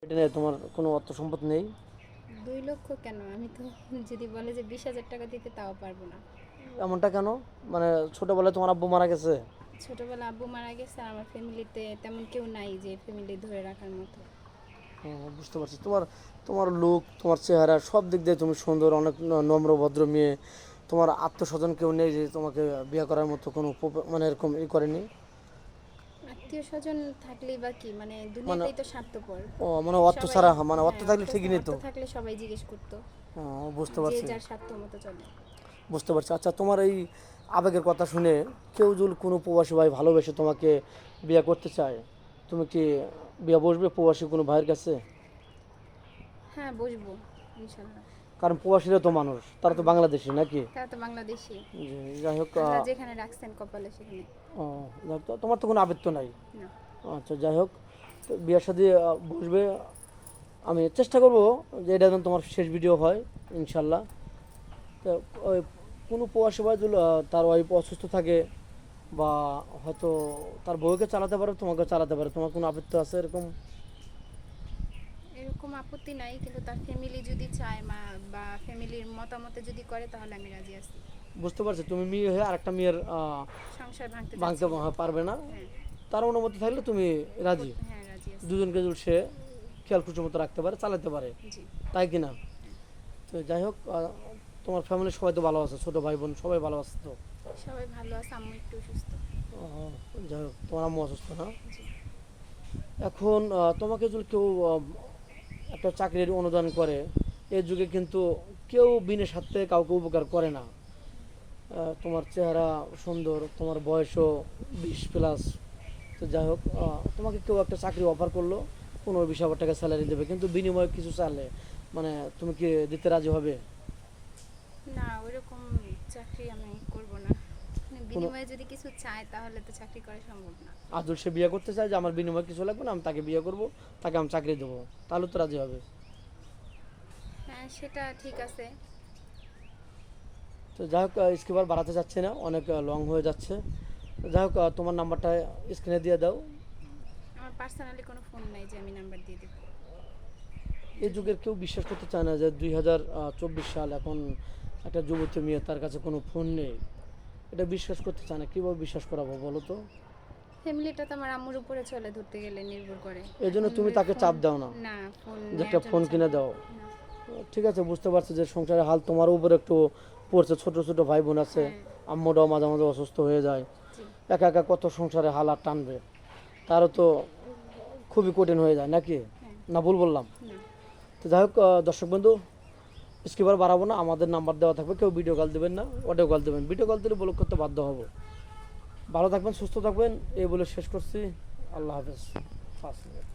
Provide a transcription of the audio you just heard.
এটা নিয়ে তোমার কোনো অর্থ সম্পদ নেই? 2 লক্ষ কেন? আমি তো যদি বলে যে 20,000 টাকা দিতে তাও পারবো না। এমনটা কেন? মানে ছোটবেলায় তোমার আব্বু মারা গেছে? ছোটবেলা আব্বু মারা গেছে আর আমার ফ্যামিলিতে তেমন কেউ নাই যে ফ্যামিলি ধরে রাখার মতো। বুঝতে পারছি। তোমার তোমার লুক, তোমার চেহারা সব দিক দিয়ে তুমি সুন্দর, অনেক নম্র ভদ্র মেয়ে। তোমার আত্মস্বজন কেউ নেই যে তোমাকে বিয়ে করার মতো কোনো মানে এরকম করেনি? আত্মীয় স্বজন থাকলেই বা কি, মানে মানে দুনিয়াতেই তো স্বার্থপর। মানে অর্থ সবাই, ছাড়া, মানে অর্থ হ্যাঁ, থাকলে অর্থ ঠিকই নিত। অর্থ থাকলে সবাই জিজ্ঞেস করতো। বুঝতে যে পারছি। যার স্বার্থ মতো চলে। বুঝতে পারছি। আচ্ছা, তোমার এই আবেগের কথা শুনে কেউ যদি কোনো প্রবাসী ভাই ভালোবেসে তোমাকে বিয়ে করতে চায়, তুমি কি বিয়ে বসবে প্রবাসী কোনো ভাইয়ের কাছে? হ্যাঁ, বসবো ইনশাল্লাহ। কারণ প্রবাসীরা তো মানুষ, তারা তো বাংলাদেশি নাকি? তারা তো বাংলাদেশি। যাই হোক। আল্লাহ যেখানে রাখছেন কপালে সেখানে। ও, যাই হোক, তোমার তো কোনো আবেগ তো নাই। না। আচ্ছা, যাই হোক। তো বিয়ের সাথে বসবে। আমি চেষ্টা করব যে এটা যেন তোমার শেষ ভিডিও হয়, ইনশাল্লাহ। তো ওই কোনো প্রবাসী ভাই যদি তার ওয়াইফ অসুস্থ থাকে, বা হয়তো তার বউকে চালাতে পারে, তোমাকে চালাতে পারে, তোমার কোনো আপত্তি আছে এরকম? এরকম আপত্তি নাই, কিন্তু তার ফ্যামিলি যদি চায় বা ফ্যামিলির মতামতে যদি করে তাহলে আমি রাজি আছি। বুঝতে পারছি। তুমি মেয়ে হয়ে আরেকটা মেয়ের সংসার ভাঙতে ভাঙতে চাচ্ছি না। পারবে না। হ্যাঁ। তার অনুমতি থাকলে তুমি রাজি? হ্যাঁ, রাজি আছি। দুজনকে যদি সে খেয়াল খুশি মতো রাখতে পারে, চালাতে পারে, জি। তাই কি না? তো যাই হোক, তোমার ফ্যামিলির সবাই তো ভালো আছে, ছোট ভাই বোন সবাই ভালো আছে তো? সবাই ভালো আছে, আম্মু একটু অসুস্থ। যাই হোক, তোমার আম্মু অসুস্থ না? জি। এখন তোমাকে যদি কেউ একটা চাকরির অনুদান করে, এই যুগে কিন্তু কেউ বিনা স্বার্থে কাউকে উপকার করে না। তোমার চেহারা সুন্দর, তোমার বয়সও 20+। তো যাই হোক, তোমাকে কেউ একটা চাকরি অফার করলো, 15-20 হাজার টাকা স্যালারি দেবে, কিন্তু বিনিময়ে কিছু চালে, মানে তুমি কি দিতে রাজি হবে? না, ওইরকম চাকরি আমি করব না। মানে কোনো বিনিময়ে যদি কিছু চায় তাহলে তো চাকরি করা সম্ভব না। আদর সে বিয়ে করতে চায় যে আমার বিনিময়ে কিছু লাগবে না, আমি তাকে বিয়ে করব, তাকে আমি চাকরি দেবো, তাহলে তো রাজি হবে? হ্যাঁ, সেটা ঠিক আছে। তো যাই হোক, স্কিপার বাড়াতে যাচ্ছে না, অনেক লং হয়ে যাচ্ছে। যাই হোক, তোমার নাম্বারটা স্ক্রিনে দিয়ে দাও। আমার পার্সোনালি কোনো ফোন নাই যে আমি নাম্বার দিয়ে দেব। এই যুগের কেউ বিশ্বাস করতে চায় না যে 2024 সাল, এখন একটা যুবতী মেয়ে, তার কাছে কোনো ফোন নেই। এটা বিশ্বাস করতে চায় না, কীভাবে বিশ্বাস করাবো বলো তো? ফ্যামিলিটা তো আমার আম্মুর উপরে চলে, ধরতে গেলে নির্ভর করে। এই জন্য এখন তুমি ওই তাকে ফোন, চাপ দাও না না, ফোন যে একটা নেওয়ার জন্য ফোন চাপ কিনে দিই দাও। না। ঠিক আছে, বুঝতে পারছি যে সংসারের হাল তোমার উপর একটু পড়ছে, ছোট ছোট ভাই বোন আছে, হ্যাঁ। আম্মুটাও মাঝে মাঝে অসুস্থ হয়ে যায়। জি। একা একা কত সংসারে হাল আর টানবে, তারও তো খুবই কঠিন হয়ে যায় নাকি? হ্যাঁ। না, ভুল বললাম? না। তো যাই হোক, দর্শক বন্ধু, স্কিপার বাড়াবো না, আমাদের নাম্বার দেওয়া থাকবে, কেউ ভিডিও কল দেবেন না, অডিও কল দেবেন। ভিডিও কল দিলে ব্লক করতে বাধ্য হব। ভালো থাকবেন, সুস্থ থাকবেন, এই বলে শেষ করছি। আল্লাহ হাফেজ। 5 মিনিট।